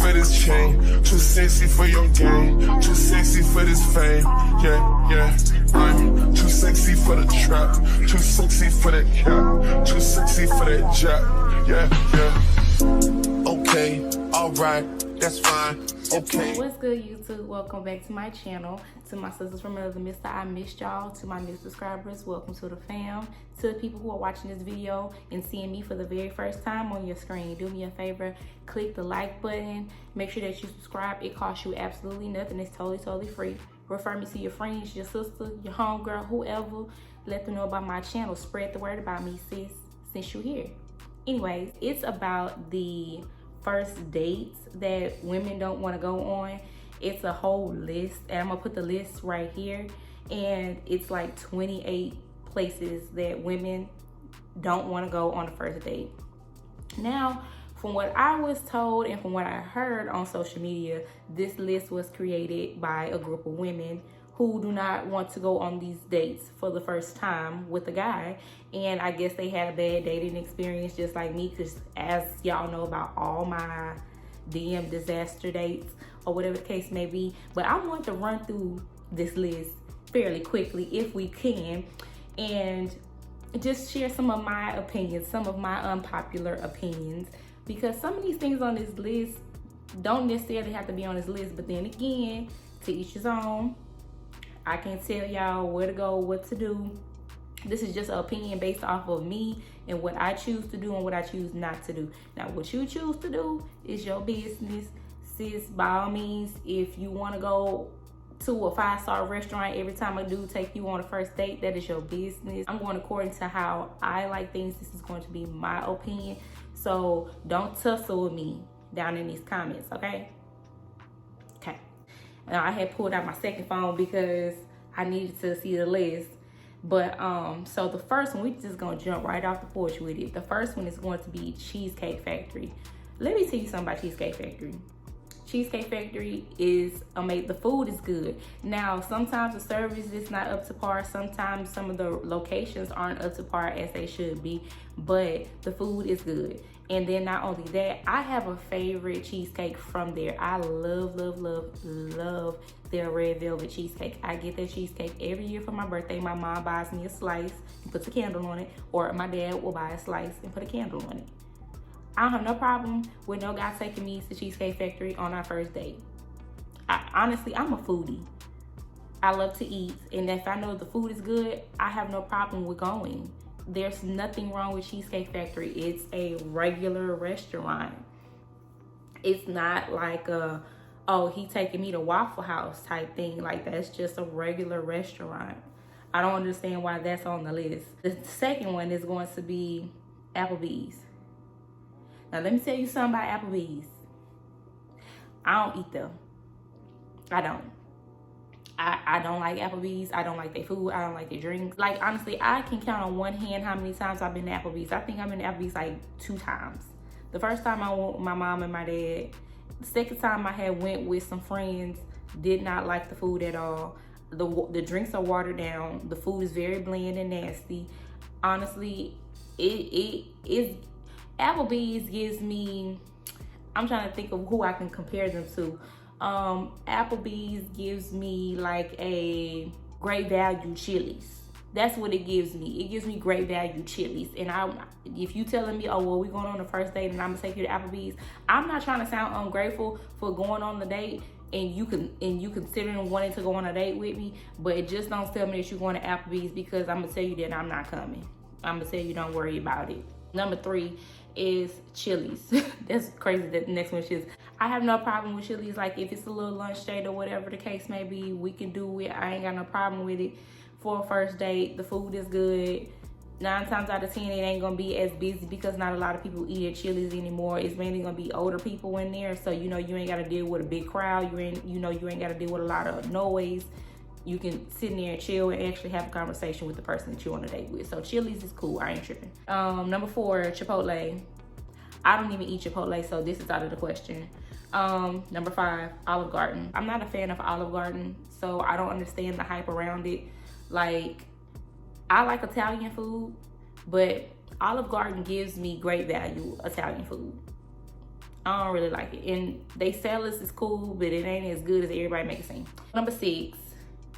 for this chain, too sexy for your game, too sexy for this fame. Yeah, yeah. I'm too sexy for the trap, too sexy for that cap, too sexy for that jack. Yeah, yeah. Okay, alright, that's fine. Okay. What's good, YouTube? Welcome back to my channel. To my sisters from another Mr. I missed y'all. To my new subscribers, welcome to the fam. To the people who are watching this video and seeing me for the very first time on your screen, do me a favor, click the like button. Make sure that you subscribe. It costs you absolutely nothing. It's totally free. Refer me to your friends, your sister, your homegirl, whoever. Let them know about my channel. Spread the word about me, sis, since you're here. Anyways, it's about the first dates that women don't want to go on. It's a whole list, and I'm gonna put the list right here, and it's like 28 places that women don't want to go on the first date. Now, from what I was told and from what I heard on social media, this list was created by a group of women who do not want to go on these dates for the first time with a guy. And I guess they had a bad dating experience just like me, because as y'all know about all my DM disaster dates or whatever the case may be. But I want to run through this list fairly quickly if we can, and just share some of my opinions, some of my unpopular opinions, because some of these things on this list don't necessarily have to be on this list. But then again, to each his own. I can't tell y'all where to go, what to do. This is just an opinion based off of me and what I choose to do and what I choose not to do. Now, what you choose to do is your business. Sis, by all means, if you want to go to a 5-star restaurant every time I do take you on a first date, that is your business. I'm going according to how I like things. This is going to be my opinion. So don't tussle with me down in these comments, okay? Okay. Now, I had pulled out my second phone because I needed to see the list. But so the first one, we just gonna jump right off the porch with it. The first one is going to be Cheesecake Factory. Let me tell you something about Cheesecake Factory. Cheesecake Factory is amazing. The food is good. Now, sometimes the service is not up to par. Sometimes some of the locations aren't up to par as they should be, but the food is good. And then not only that, I have a favorite cheesecake from there. I love their red velvet cheesecake. I get that cheesecake every year for my birthday. My mom buys me a slice and puts a candle on it, or my dad will buy a slice and put a candle on it. I don't have no problem with no guy taking me to Cheesecake Factory on our first date. Honestly, I'm a foodie. I love to eat, and if I know the food is good, I have no problem with going. There's nothing wrong with Cheesecake Factory. It's a regular restaurant. It's not like oh, he taking me to Waffle House type thing. Like, that's just a regular restaurant. I don't understand why that's on the list. The second one is going to be Applebee's. Now, let me tell you something about Applebee's. I don't eat them. I don't. I don't like Applebee's. I don't like their food. I don't like their drinks. Like, honestly, I can count on one hand how many times I've been to Applebee's. I think I've been to Applebee's like 2 times. The first time I went with my mom and my dad. The second time I had went with some friends. Did not like the food at all. The drinks are watered down. The food is very bland and nasty. Honestly, it is. Applebee's gives me, I'm trying to think of who I can compare them to. Applebee's gives me like a Great Value Chili's. That's what it gives me. It gives me Great Value Chili's. And if you telling me, oh, well, we're going on the first date and I'm gonna take you to Applebee's, I'm not trying to sound ungrateful for going on the date and you considering wanting to go on a date with me, but just don't tell me that you're going to Applebee's, because I'm gonna tell you that I'm not coming. I'm gonna tell you don't worry about it. Number 3 is Chili's. That's crazy that the next one is Chili's. I have no problem with Chili's. Like, if it's a little lunch date or whatever the case may be, we can do it. I ain't got no problem with it. For a first date, the food is good. 9 times out of 10, it ain't gonna be as busy because not a lot of people eat at Chili's anymore. It's mainly gonna be older people in there, so you ain't gotta deal with a big crowd. You ain't gotta deal with a lot of noise. You can sit in there and chill and actually have a conversation with the person that you're on a date with. So Chili's is cool. I ain't tripping. Number 4, Chipotle. I don't even eat Chipotle, so this is out of the question. Number 5, Olive Garden. I'm not a fan of Olive Garden, so I don't understand the hype around it. Like, I like Italian food, but Olive Garden gives me Great Value Italian food. I don't really like it. And they sell us is cool, but it ain't as good as everybody make it seem. Number 6,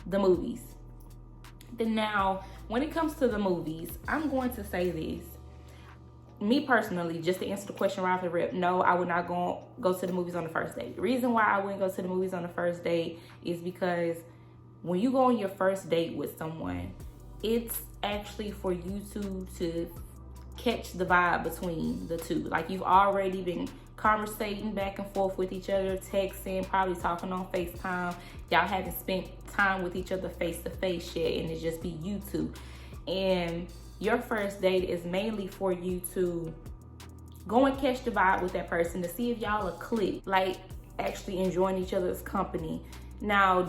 the movies. Then now, when it comes to the movies, I'm going to say this. Me personally, just to answer the question right off the rip, no, I would not go to the movies on the first date. The reason why I wouldn't go to the movies on the first date is because when you go on your first date with someone, it's actually for you two to catch the vibe between the two. Like, you've already been conversating back and forth with each other, texting, probably talking on FaceTime. Y'all haven't spent time with each other face to face yet, and it just be you two. And your first date is mainly for you to go and catch the vibe with that person to see if y'all are click, like actually enjoying each other's company. Now,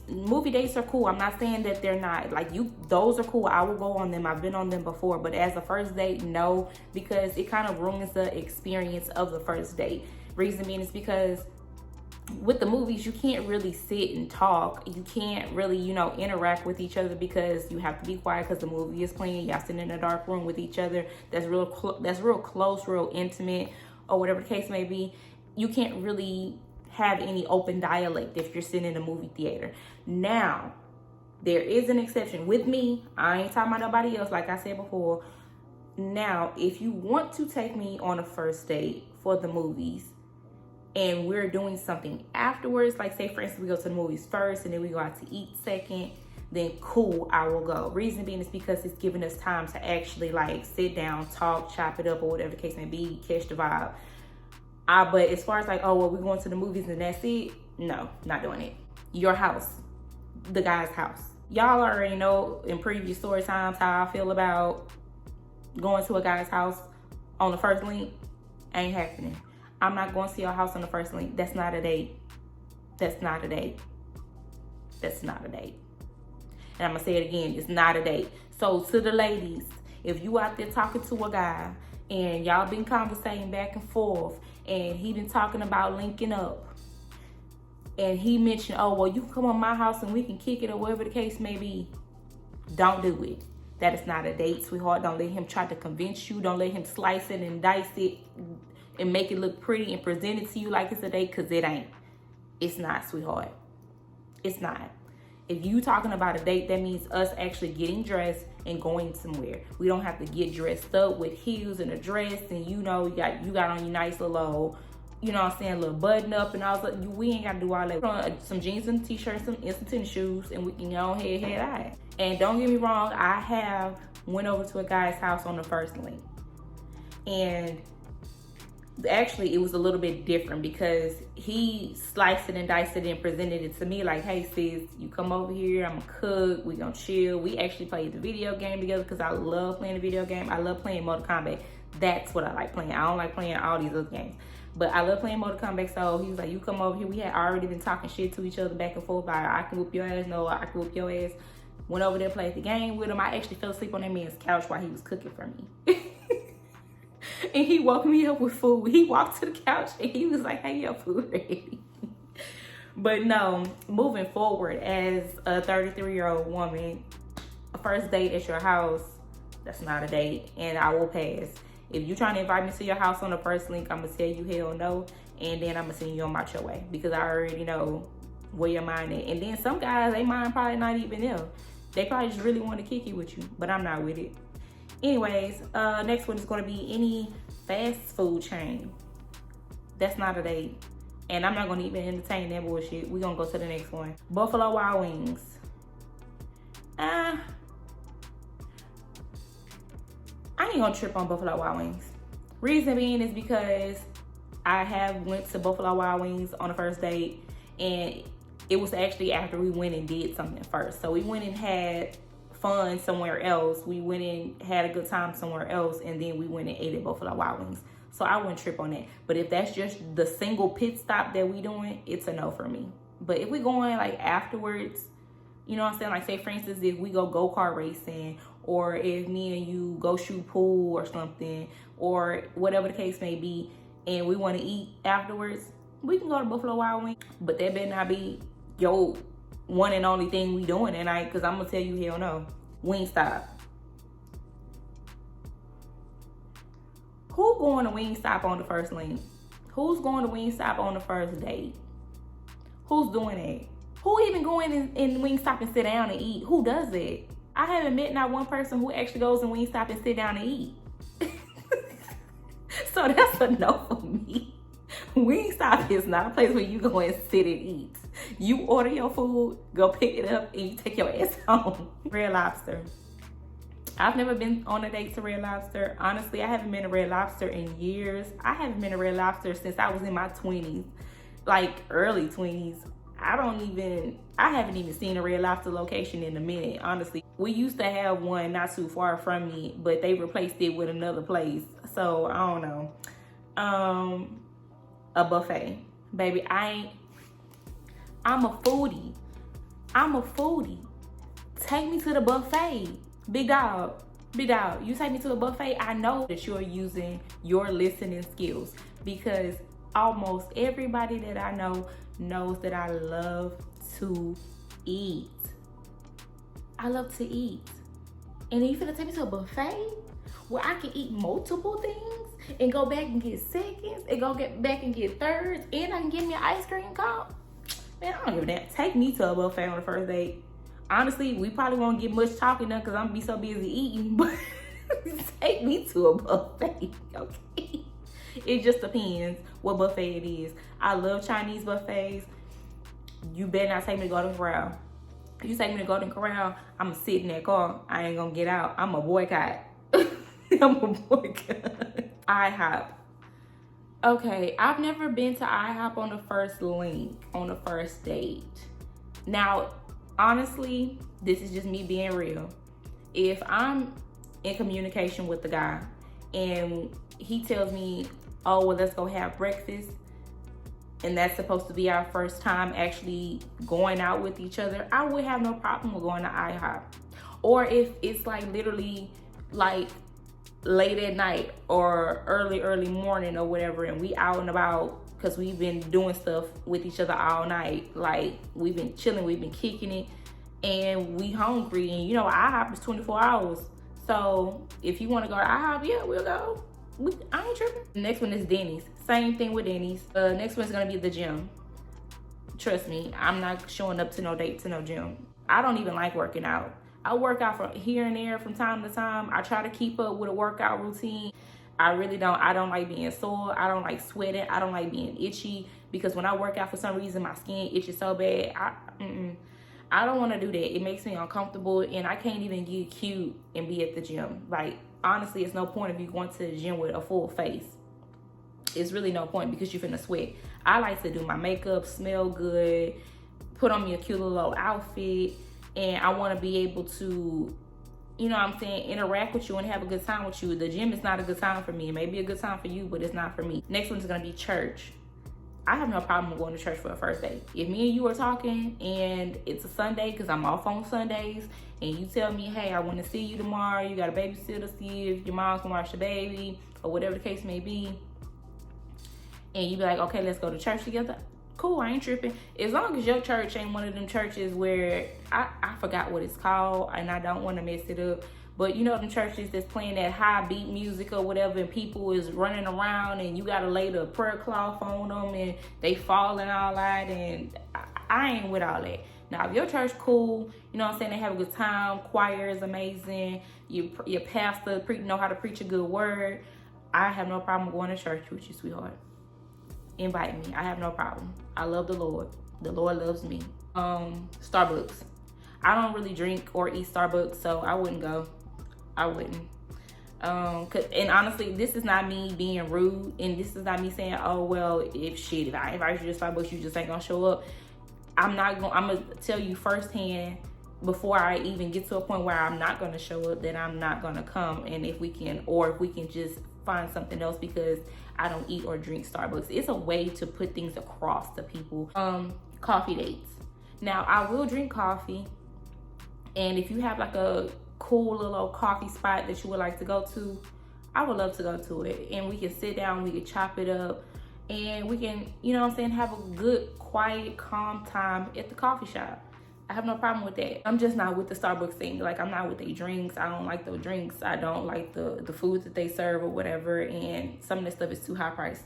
movie dates are cool. I'm not saying that they're not. Like, those are cool. I will go on them. I've been on them before. But as a first date, no, because it kind of ruins the experience of the first date. Reason being is because with the movies, you can't really sit and talk. You can't really, interact with each other because you have to be quiet because the movie is playing. Y'all sitting in a dark room with each other. That's real close, real intimate, or whatever the case may be. You can't really have any open dialect if you're sitting in a movie theater. Now, there is an exception. With me, I ain't talking about nobody else, like I said before. Now, if you want to take me on a first date for the movies and we're doing something afterwards, like say for instance we go to the movies first and then we go out to eat second, then cool, I will go. Reason being is because it's giving us time to actually like sit down, talk, chop it up, or whatever the case may be, catch the vibe. But as far as like, oh, well, we're going to the movies and that's it, no, not doing it. Your house, the guy's house. Y'all already know in previous story times how I feel about going to a guy's house on the first link. Ain't happening. I'm not going to your house on the first link. That's not a date. That's not a date. That's not a date. And I'm going to say it again, it's not a date. So to the ladies, if you out there talking to a guy and y'all been conversating back and forth and he been talking about linking up and he mentioned, oh, well, you can come on my house and we can kick it or whatever the case may be, don't do it. That is not a date, sweetheart. Don't let him try to convince you. Don't let him slice it and dice it and make it look pretty and present it to you like it's a date, because it ain't. It's not, sweetheart. It's not. If you talking about a date, that means us actually getting dressed and going somewhere. We don't have to get dressed up with heels and a dress and you got on your nice little, little button up and all that. We ain't got to do all that. Put on some jeans and t-shirts, some instant tennis shoes, and we can go head eye. And don't get me wrong, I have went over to a guy's house on the first link. And actually, it was a little bit different because he sliced it and diced it and presented it to me like, hey, sis, you come over here, I'm gonna cook, we gonna chill. We actually played the video game together because I love playing the video game. I love playing Mortal Kombat. That's what I like playing. I don't like playing all these other games. But I love playing Mortal Kombat, so he was like, you come over here. We had already been talking shit to each other back and forth. Like, I can whoop your ass, no, I can whoop your ass. Went over there, played the game with him. I actually fell asleep on that man's couch while he was cooking for me. And he woke me up with food. He walked to the couch and he was like, hey, your food ready. But no, moving forward as a 33-year-old woman, a first date at your house, that's not a date, and I will pass. If you're trying to invite me to your house on the first link, I'm going to tell you hell no, and then I'm going to send you on about your way because I already know where your mind is. And then some guys, they mind probably not even there. They probably just really want to kick it with you, but I'm not with it. Anyways, next one is going to be any fast food chain. That's not a date. And I'm not going to even entertain that bullshit. We're going to go to the next one. Buffalo Wild Wings. I ain't going to trip on Buffalo Wild Wings. Reason being is because I have went to Buffalo Wild Wings on the first date. And it was actually after we went and did something first. So we went and had fun somewhere else. We went and had a good time somewhere else, and then we went and ate at Buffalo Wild Wings. So I wouldn't trip on that. But if that's just the single pit stop that we doing, it's a no for me. But if we going like afterwards, you know what I'm saying? Like say for instance, if we go go-kart racing, or if me and you go shoot pool or something, or whatever the case may be, and we want to eat afterwards, we can go to Buffalo Wild Wings. But that better not be your one and only thing we doing tonight, because I'm gonna tell you hell no. Wingstop. Who going to Wingstop on the first link? Who's going to Wingstop on the first date? Who's doing that? Who even going in Wingstop and sit down and eat? Who does that? I haven't met not one person who actually goes in Wingstop and sit down and eat. So that's a no for me. Wingstop is not a place where you go and sit and eat. You order your food, go pick it up, and you take your ass home. Red Lobster. I've never been on a date to Red Lobster. Honestly, I haven't been to Red Lobster in years. I haven't been to Red Lobster since I was in my 20s, like early 20s. I haven't even seen a Red Lobster location in a minute, honestly. We used to have one not too far from me, but they replaced it with another place. So, I don't know. A buffet. Baby, I'm a foodie. I'm a foodie. Take me to the buffet. Big dog, you take me to a buffet, I know that you're using your listening skills, because almost everybody that I know knows that I love to eat. I love to eat. And you finna take me to a buffet where I can eat multiple things and go back and get seconds and go back and get thirds, and I can get me an ice cream cup? Man, I don't give a damn. Take me to a buffet on the first date. Honestly, we probably won't get much talking done because I'm gonna be so busy eating, but take me to a buffet, okay? It just depends what buffet it is. I love Chinese buffets. You better not take me to Golden Corral. If you take me to Golden Corral, I'm gonna sit in that car. I ain't gonna get out. I'm a boycott. I'm a boycott. IHOP. Okay, I've never been to IHOP on the first link, on the first date. Now, honestly, this is just me being real. If I'm in communication with the guy and he tells me, oh, well, let's go have breakfast, and that's supposed to be our first time actually going out with each other, I would have no problem with going to IHOP. Or if it's like literally like late at night or early morning or whatever, and we out and about because we've been doing stuff with each other all night. Like, we've been chilling, we've been kicking it, and we hungry, and you know, IHOP is 24 hours. So if you want to go to IHOP, yeah, we'll go. I ain't tripping. The next one is Denny's. Same thing with Denny's. Next one is gonna be the gym. Trust me, I'm not showing up to no date to no gym. I don't even like working out. I work out from here and there from time to time. I try to keep up with a workout routine. I really don't. I don't like being sore. I don't like sweating. I don't like being itchy, because when I work out, for some reason, my skin itches so bad. I don't want to do that. It makes me uncomfortable, and I can't even get cute and be at the gym. Like, honestly, it's no point of you going to the gym with a full face. It's really no point, because you're finna sweat. I like to do my makeup, smell good, put on me a cute little outfit, and I want to be able to, you know what I'm saying, interact with you and have a good time with you. The gym is not a good time for me. It may be a good time for you, but it's not for me. Next one is going to be church. I have no problem with going to church for a first date. If me and you are talking and it's a Sunday, because I'm off on Sundays, and you tell me, hey, I want to see you tomorrow, you got a babysitter, see if your mom can watch the baby, or whatever the case may be, and you be like, okay, let's go to church together. Cool, I ain't tripping. As long as your church ain't one of them churches where, I forgot what it's called, and I don't want to mess it up, but you know them churches that's playing that high beat music or whatever, and people is running around, and you got to lay the prayer cloth on them, and they falling all out, and I ain't with all that. Now, if your church cool, you know what I'm saying, they have a good time, choir is amazing, your pastor know how to preach a good word, I have no problem going to church with you, sweetheart. Invite me. I have no problem. I love the Lord. The Lord loves me. Starbucks. I don't really drink or eat Starbucks, so I wouldn't go. I wouldn't. And honestly, this is not me being rude, and this is not me saying, oh, well, if I invite you to Starbucks, you just ain't gonna show up. I'm gonna tell you firsthand, before I even get to a point where I'm not gonna show up, that I'm not gonna come. And if we can just find something else, because I don't eat or drink Starbucks. It's a way to put things across to people. Coffee dates. Now, I will drink coffee, and if you have like a cool little coffee spot that you would like to go to, I would love to go to it, and we can sit down, we can chop it up, and we can, you know what I'm saying, have a good, quiet, calm time at the coffee shop. I have no problem with that. I'm just not with the Starbucks thing. Like, I'm not with their drinks. I don't like those drinks. I don't like the foods that they serve or whatever. And some of this stuff is too high priced.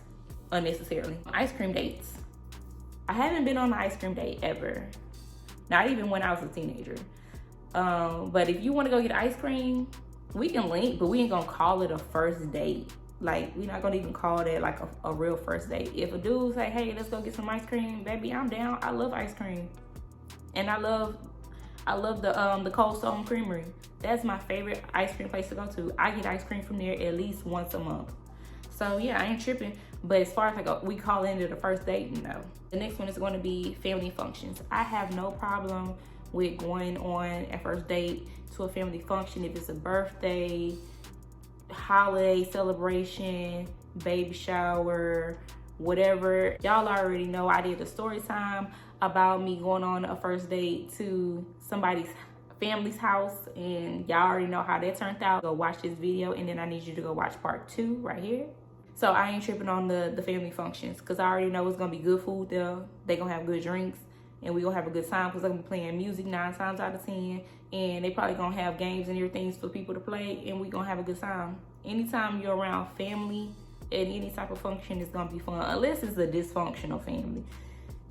unnecessarily. Ice cream dates. I haven't been on an ice cream date ever. Not even when I was a teenager. But if you want to go get ice cream, we can link, but we ain't gonna call it a first date. Like, we're not gonna even call that like a real first date. If a dude say, hey, let's go get some ice cream, baby, I'm down. I love ice cream. And I love the Cold Stone Creamery. That's my favorite ice cream place to go to. I get ice cream from there at least once a month. So yeah, I ain't tripping. But as far as like we call it the first date, no. The next one is going to be family functions. I have no problem with going on a first date to a family function if it's a birthday, holiday celebration, baby shower, whatever. Y'all already know I did a story time about me going on a first date to somebody's family's house, and y'all already know how that turned out. Go watch this video, and then I need you to go watch part 2 right here. So I ain't tripping on the family functions because I already know it's gonna be good food there. They gonna have good drinks, and we gonna have a good time because they're gonna be playing music 9 times out of 10, and they probably gonna have games and everything for people to play, and we gonna have a good time. Anytime you're around family at any type of function, it's gonna be fun, unless it's a dysfunctional family.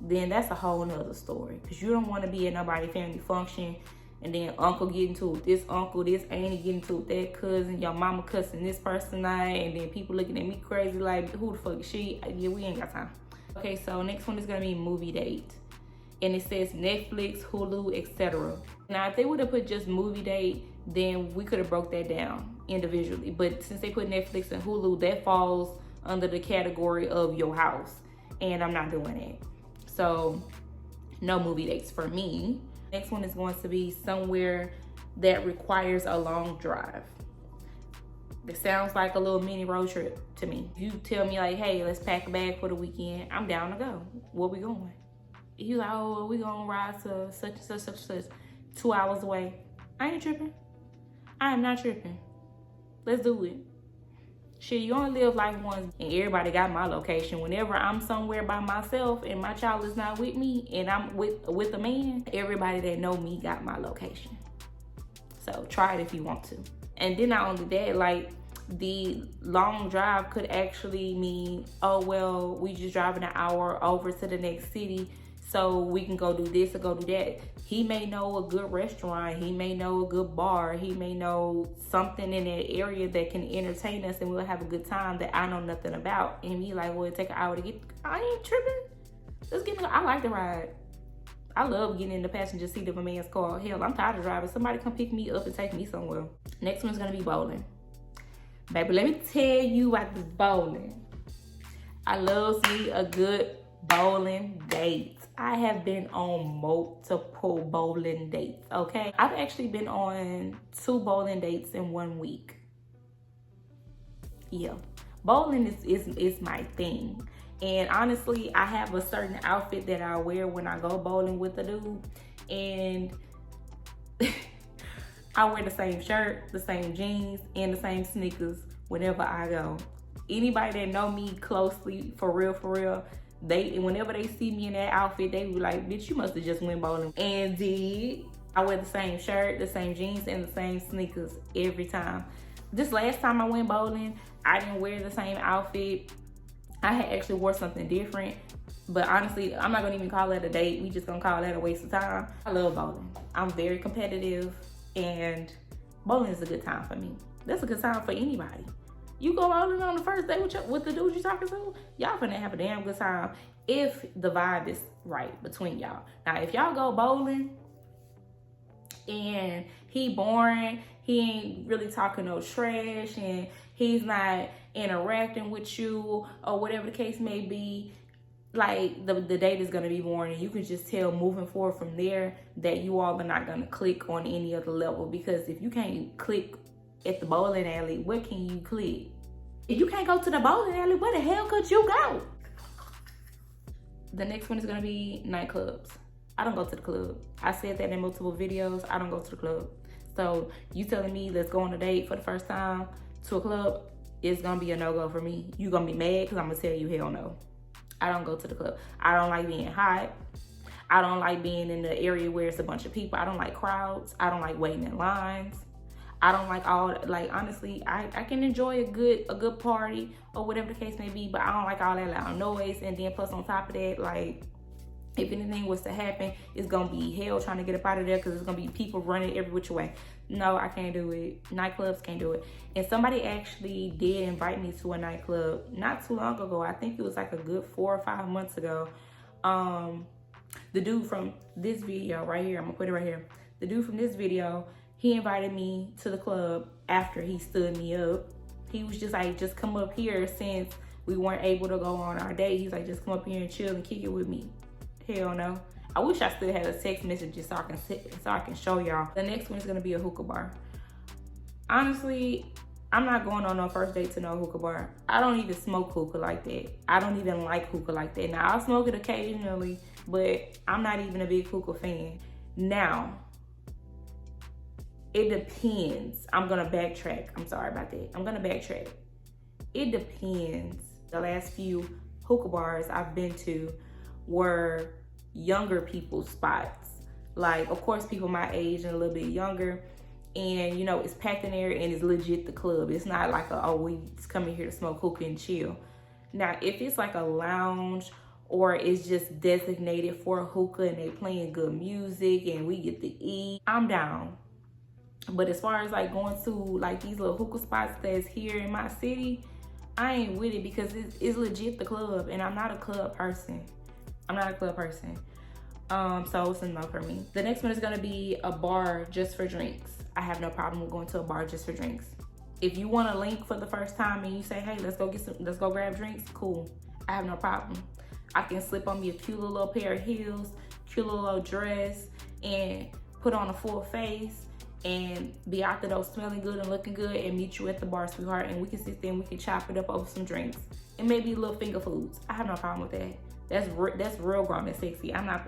Then that's a whole nother story, because you don't want to be at nobody's family function and then uncle get into it with this uncle, this auntie get into it with that cousin, your mama cussing this person out, and then people looking at me crazy like, who the fuck is she? Yeah, we ain't got time. Okay, so next one is gonna be movie date, and it says Netflix, Hulu, etc. Now if they would have put just movie date, then we could have broke that down individually, but since they put Netflix and Hulu, that falls under the category of your house, and I'm not doing it. So no movie dates for me. Next one is going to be somewhere that requires a long drive. It sounds like a little mini road trip to me. If you tell me like, hey, let's pack a bag for the weekend, I'm down to go. Where we going? He's like, oh, we gonna ride to such and such, such and such, 2 hours away. I ain't tripping. I am not tripping. Let's do it. Shit, you only live life once, and everybody got my location. Whenever I'm somewhere by myself and my child is not with me and I'm with a man, everybody that know me got my location. So try it if you want to. And then not only that, like, the long drive could actually mean, oh, well, we just driving an hour over to the next city so we can go do this or go do that. He may know a good restaurant. He may know a good bar. He may know something in that area that can entertain us and we'll have a good time that I know nothing about. And me like, well, it take an hour to get. I ain't tripping. Let's get. I like to ride. I love getting in the passenger seat of a man's car. Hell, I'm tired of driving. Somebody come pick me up and take me somewhere. Next one's gonna be bowling. Baby, let me tell you about this bowling. I love me a good bowling date. I have been on multiple bowling dates, okay? I've actually been on 2 bowling dates in 1 week. Yeah, bowling is my thing. And honestly, I have a certain outfit that I wear when I go bowling with a dude. And I wear the same shirt, the same jeans, and the same sneakers whenever I go. Anybody that know me closely, for real, whenever they see me in that outfit, they be like, bitch, you must have just went bowling. And did. I wear the same shirt, the same jeans, and the same sneakers every time. This last time I went bowling, I didn't wear the same outfit. I had actually wore something different. But honestly, I'm not gonna even call that a date. We just gonna call that a waste of time. I love bowling. I'm very competitive, and bowling is a good time for me. That's a good time for anybody. You go bowling on the first day with the dude you're talking to, y'all finna have a damn good time if the vibe is right between y'all. Now, if y'all go bowling and he boring, he ain't really talking no trash, and he's not interacting with you or whatever the case may be, like, the date is gonna be boring, and you can just tell moving forward from there that you all are not gonna click on any other level. Because if you can't click at the bowling alley, where can you click? If you can't go to the bowling alley, where the hell could you go? The next one is gonna be nightclubs. I don't go to the club. I said that in multiple videos. I don't go to the club. So you telling me let's go on a date for the first time to a club, it's gonna be a no-go for me. You gonna be mad because I'm gonna tell you hell no. I don't go to the club. I don't like being hot. I don't like being in the area where it's a bunch of people. I don't like crowds. I don't like waiting in lines. I don't like all, like, honestly, I can enjoy a good party or whatever the case may be, but I don't like all that loud noise. And then plus on top of that, like, if anything was to happen, it's gonna be hell trying to get up out of there because it's gonna be people running every which way. No, I can't do it. Nightclubs can't do it. And somebody actually did invite me to a nightclub not too long ago. I think it was like a good 4 or 5 months ago. The dude from this video right here, I'm gonna put it right here. The dude from this video, he invited me to the club after he stood me up. He was just like, just come up here since we weren't able to go on our date. He's like, just come up here and chill and kick it with me. Hell no. I wish I still had a text message so I can show y'all. The next one is gonna be a hookah bar. Honestly, I'm not going on no first date to no hookah bar. I don't even smoke hookah like that. I don't even like hookah like that. Now, I'll smoke it occasionally, but I'm not even a big hookah fan. Now, it depends. I'm gonna backtrack. I'm sorry about that. I'm gonna backtrack. It depends. The last few hookah bars I've been to were younger people's spots. Like, of course, people my age and a little bit younger. And, you know, it's packed in there and it's legit the club. It's not like we just coming here to smoke hookah and chill. Now, if it's like a lounge or it's just designated for hookah and they playing good music and we get to eat, I'm down. But as far as like going to like these little hookah spots that's here in my city, I ain't with it because it's legit the club and I'm not a club person. So it's a no for me. The next one is gonna be a bar just for drinks. I have no problem with going to a bar just for drinks. If you want to link for the first time and you say, hey, let's go grab drinks, cool. I have no problem. I can slip on me a cute little pair of heels, cute little dress, and put on a full face and be out the door smelling good and looking good and meet you at the bar, sweetheart, and we can sit there and we can chop it up over some drinks and maybe little finger foods. I have no problem with that. That's real grown and sexy. I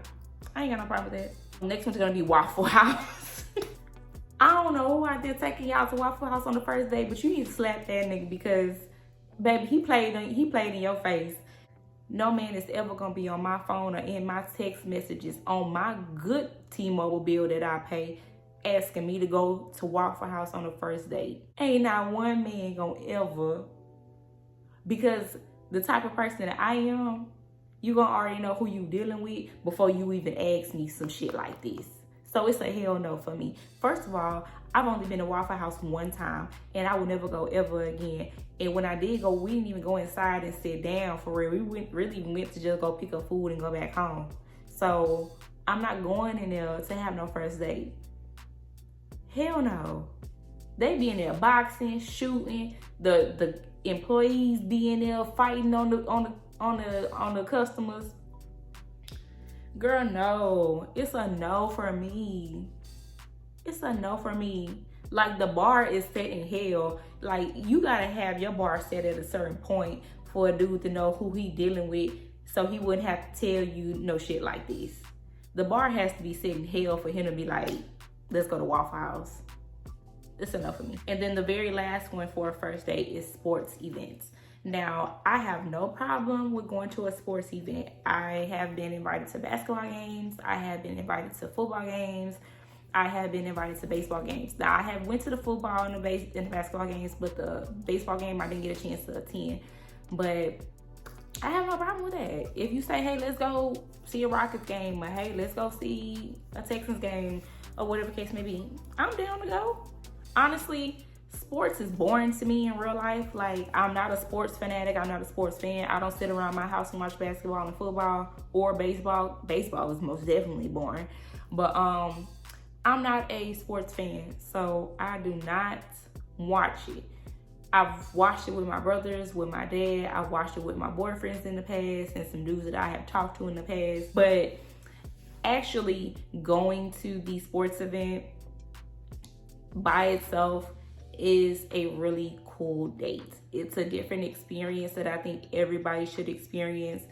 ain't got no problem with that. Next one's gonna be Waffle House. I don't know who I did taking y'all to Waffle House on the first date, but you need to slap that nigga because, baby, he played in your face. No man is ever gonna be on my phone or in my text messages on my good T-Mobile bill that I pay asking me to go to Waffle House on the first date. Ain't not one man gonna ever, because the type of person that I am, you gonna already know who you dealing with before you even ask me some shit like this. So it's a hell no for me. First of all, I've only been to Waffle House one time and I will never go ever again. And when I did go, we didn't even go inside and sit down for real. We really went to just go pick up food and go back home. So I'm not going in there to have no first date. Hell no. They be in there boxing, shooting, the employees be in there fighting on the customers. Girl, no. It's a no for me. It's a no for me. Like, the bar is set in hell. Like, you gotta have your bar set at a certain point for a dude to know who he dealing with, so he wouldn't have to tell you no shit like this. The bar has to be set in hell for him to be like, let's go to Waffle House. It's enough for me. And then the very last one for a first date is sports events. Now, I have no problem with going to a sports event. I have been invited to basketball games. I have been invited to football games. I have been invited to baseball games. Now, I have went to the football and the basketball games, but the baseball game, I didn't get a chance to attend. But I have no problem with that. If you say, hey, let's go see a Rockets game, or hey, let's go see a Texans game, or whatever the case may be, I'm down to go. Honestly, sports is boring to me in real life. Like, I'm not a sports fanatic. I'm not a sports fan. I don't sit around my house and watch basketball and football or baseball. Baseball is most definitely boring. But I'm not a sports fan, so I do not watch it. I've watched it with my brothers, with my dad. I've watched it with my boyfriends in the past and some dudes that I have talked to in the past. But actually going to the sports event by itself is a really cool date. It's a different experience that I think everybody should experience,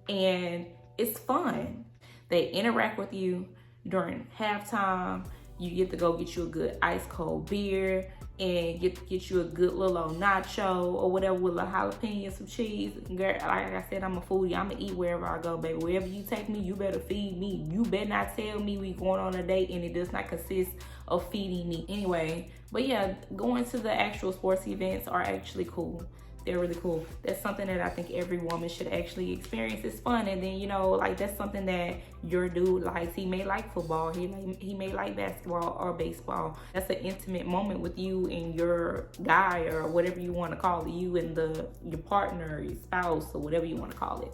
and it's fun. They interact with you during halftime. You get to go get you a good ice cold beer. and get you a good little old nacho or whatever with a little jalapeno and some cheese. Girl, like I said, I'm a foodie. I'm gonna eat wherever I go, baby. Wherever you take me, you better feed me. You better not tell me we going on a date and it does not consist of feeding me. Anyway, but yeah, going to the actual sports events are actually cool. They're really cool. That's something that I think every woman should actually experience. It's fun. And then, you know, like that's something that your dude likes. He may like football. He may like basketball or baseball. That's an intimate moment with you and your guy, or whatever you want to call it. You and your partner, your spouse, or whatever you want to call it.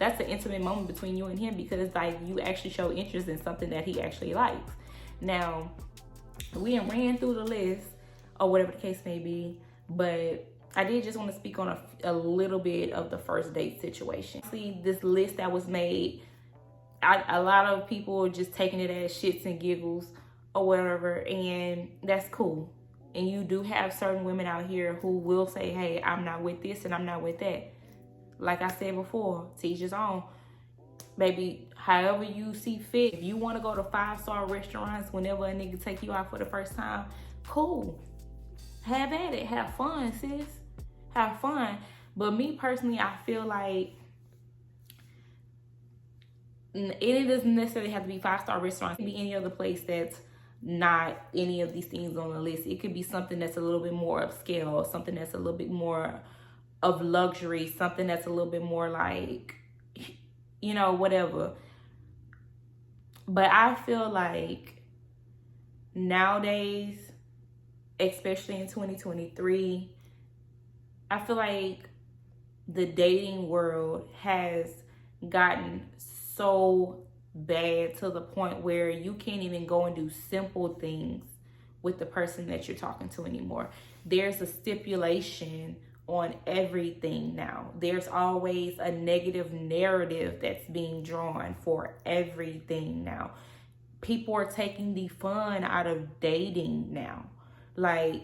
That's an intimate moment between you and him, because like you actually show interest in something that he actually likes. Now, we ran through the list or whatever the case may be, but I did just want to speak on a little bit of the first date situation. See, this list that was made, a lot of people are just taking it as shits and giggles or whatever, and that's cool. And you do have certain women out here who will say, hey, I'm not with this and I'm not with that. Like I said before, to each his own. Baby, however you see fit. If you want to go to 5-star restaurants whenever a nigga take you out for the first time, cool. Have at it. Have fun, sis. Have fun. But me personally, I feel like it doesn't necessarily have to be 5-star restaurants. It could be any other place that's not any of these things on the list. It could be something that's a little bit more upscale, something that's a little bit more of luxury, something that's a little bit more like, you know, whatever. But I feel like nowadays, especially in 2023, I feel like the dating world has gotten so bad to the point where you can't even go and do simple things with the person that you're talking to anymore. There's a stipulation on everything now. There's always a negative narrative that's being drawn for everything now. People are taking the fun out of dating now. Like,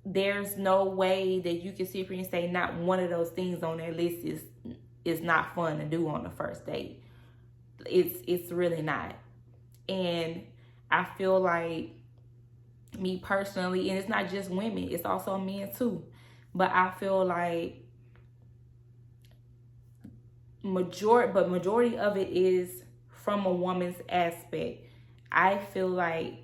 there's no way that you can sit here and say not one of those things on that list is not fun to do on the first date. It's really not. And I feel like, me personally, and it's not just women, it's also men too, but I feel like majority of it is from a woman's aspect. I feel like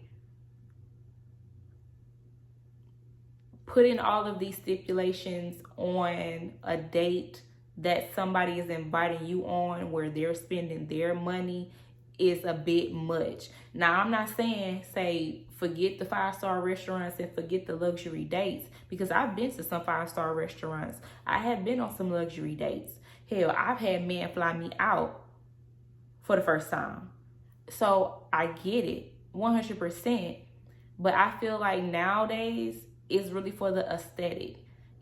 putting all of these stipulations on a date that somebody is inviting you on where they're spending their money is a bit much. Now, I'm not saying, say, forget the 5-star restaurants and forget the luxury dates, because I've been to some 5-star restaurants. I have been on some luxury dates. Hell, I've had men fly me out for the first time. So I get it, 100%. But I feel like nowadays it's really for the aesthetic.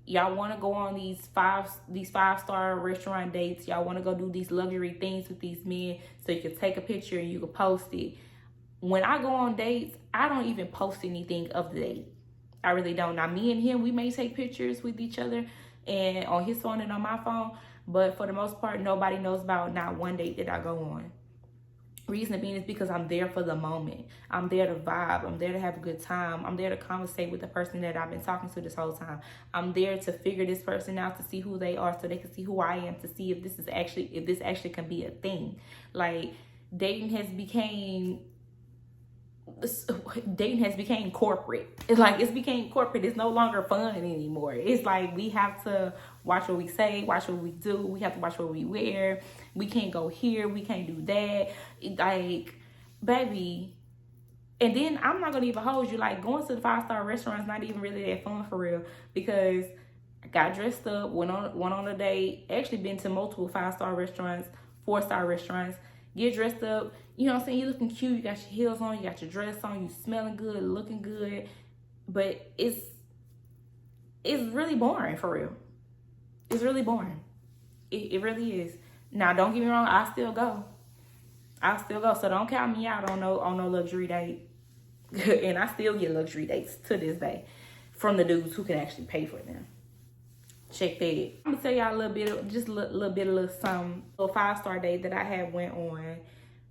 Y'all want to go on these 5-star restaurant dates. Y'all want to go do these luxury things with these men so you can take a picture and you can post it. When I go on dates, I don't even post anything of the date. I really don't. Now, me and him, we may take pictures with each other and on his phone and on my phone, but for the most part, nobody knows about not one date that I go on. Reason being is because I'm there for the moment. I'm there to vibe. I'm there to have a good time. I'm there to conversate with the person that I've been talking to this whole time. I'm there to figure this person out, to see who they are so they can see who I am, to see if this actually can be a thing. Like, dating has became corporate. It's became corporate. It's no longer fun anymore. It's like we have to watch what we say, watch what we do. We have to watch what we wear. We can't go here. We can't do that. Like, baby. And then I'm not gonna even hold you. Like, going to the 5-star restaurant is not even really that fun for real, because I got dressed up, went on a date. Actually been to multiple 5-star restaurants, 4-star restaurants. Get dressed up, you know what I'm saying? You looking cute, you got your heels on, you got your dress on, you smelling good, looking good. But it's really boring for real. It's really boring. It really is. Now, don't get me wrong, I'll still go. So don't count me out on no luxury date. And I still get luxury dates to this day from the dudes who can actually pay for them. Check that. I'm gonna tell y'all a little bit of some 5-star date that I had went on.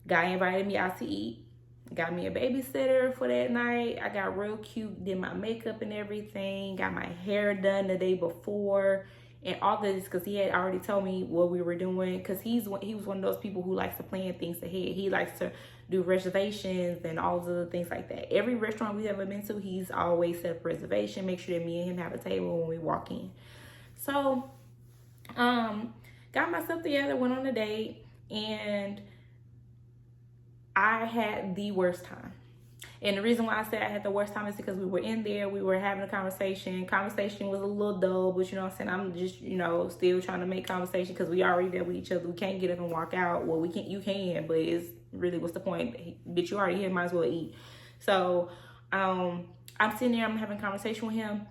Guy invited me out to eat. got me a babysitter for that night. I got real cute, did my makeup and everything, got my hair done the day before, and all this because he had already told me what we were doing, because he was one of those people who likes to plan things ahead. He likes to do reservations and all the other things like that. Every restaurant we've ever been to, he's always set up a reservation, make sure that me and him have a table when we walk in. So got myself together, went on a date, and I had the worst time. And the reason why I said I had the worst time is because we were in there, we were having a conversation. Conversation was a little dull, but you know what I'm saying? I'm just, you know, still trying to make conversation because we already there with each other. We can't get up and walk out. Well, we can't, you can, but it's really, what's the point? Bitch, you already here, might as well eat. So I'm sitting there, I'm having a conversation with him.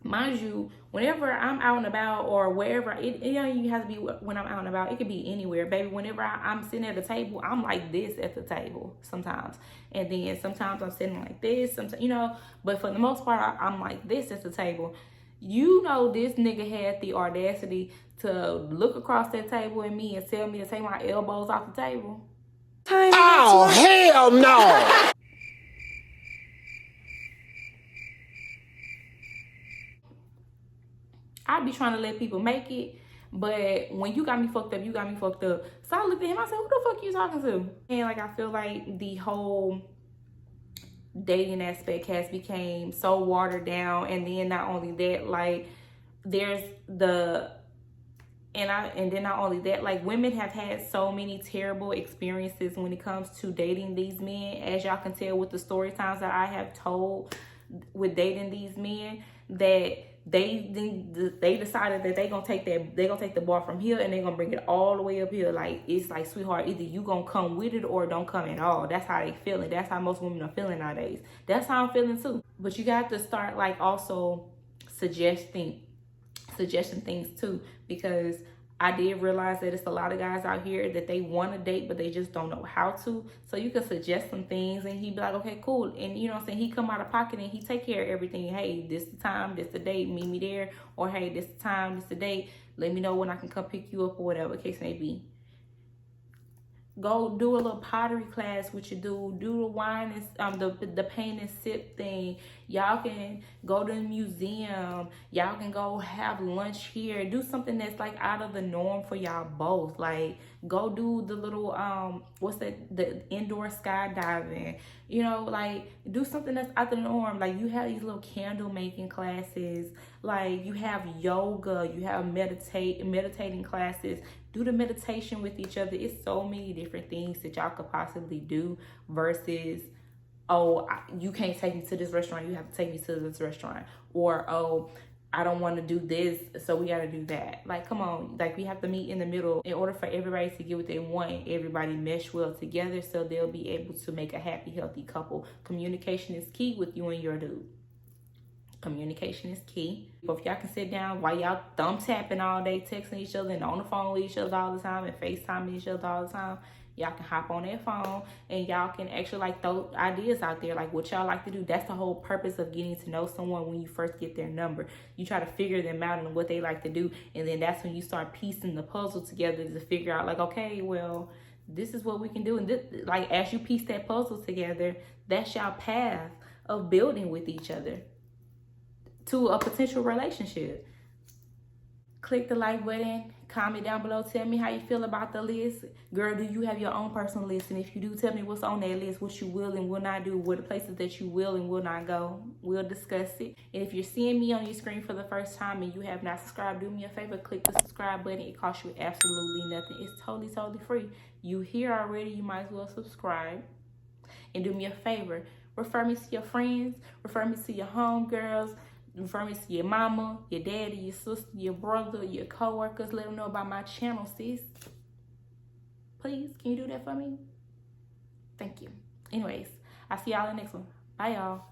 Mind you, whenever I'm out and about or wherever, it don't even have to be when I'm out and about. It could be anywhere, baby. Whenever I'm sitting at the table, I'm like this at the table sometimes. And then sometimes I'm sitting like this, sometimes, you know. But for the most part, I'm like this at the table. You know, this nigga had the audacity to look across that table at me and tell me to take my elbows off the table. Oh, hell no! I be trying to let people make it, but when you got me fucked up, you got me fucked up. So I looked at him, I said, who the fuck you talking to? And like, I feel like the whole dating aspect has became so watered down. And then not only that, like there's the, and then not only that, like women have had so many terrible experiences when it comes to dating these men. As y'all can tell with the story times that I have told with dating these men, that they decided that they're gonna take the bar from here and they're gonna bring it all the way up here. Like, it's like, sweetheart, either you gonna come with it or don't come at all. That's how they feeling. That's how most women are feeling nowadays. That's how I'm feeling too. But you got to start like also suggesting things too, because I did realize that it's a lot of guys out here that they want to date, but they just don't know how to. So you can suggest some things and he'd be like, okay, cool. And you know what I'm saying? He come out of pocket and he take care of everything. Hey, this the time, this the date, meet me there. Or hey, this the time, this the date. Let me know when I can come pick you up or whatever the case may be. Go do a little pottery class with your dude. Do the wine and the paint and sip thing. Y'all can go to the museum. Y'all can go have lunch here. Do something that's like out of the norm for y'all both. Like, go do the little the indoor skydiving. You know, like, do something that's out of the norm. Like, you have these little candle making classes. Like, you have yoga. You have meditating classes. Do the meditation with each other. It's so many different things that y'all could possibly do versus, oh, you can't take me to this restaurant, you have to take me to this restaurant. Or, oh, I don't want to do this, so we got to do that. Like, come on. Like, we have to meet in the middle in order for everybody to get what they want. Everybody mesh well together so they'll be able to make a happy, healthy couple. Communication is key with you and your dude. Communication is key. But if y'all can sit down while y'all thumb tapping all day, texting each other and on the phone with each other all the time and FaceTiming each other all the time, y'all can hop on that phone and y'all can actually like throw ideas out there, like what y'all like to do. That's the whole purpose of getting to know someone when you first get their number. You try to figure them out and what they like to do, and then that's when you start piecing the puzzle together to figure out like, okay, well, this is what we can do. And this, like, as you piece that puzzle together, that's your path of building with each other to a potential relationship. Click the like button, comment down below, tell me how you feel about the list. Girl, do you have your own personal list? And if you do, tell me what's on that list, what you will and will not do, what the places that you will and will not go. We'll discuss it. And if you're seeing me on your screen for the first time and you have not subscribed, do me a favor, click the subscribe button. It costs you absolutely nothing. It's totally free. You here already, you might as well subscribe. And do me a favor, refer me to your friends, refer me to your homegirls, refer me to your mama, your daddy, your sister, your brother, your co-workers. Let them know about my channel, sis. Please, can you do that for me? Thank you. Anyways, I'll see y'all in the next one. Bye, y'all.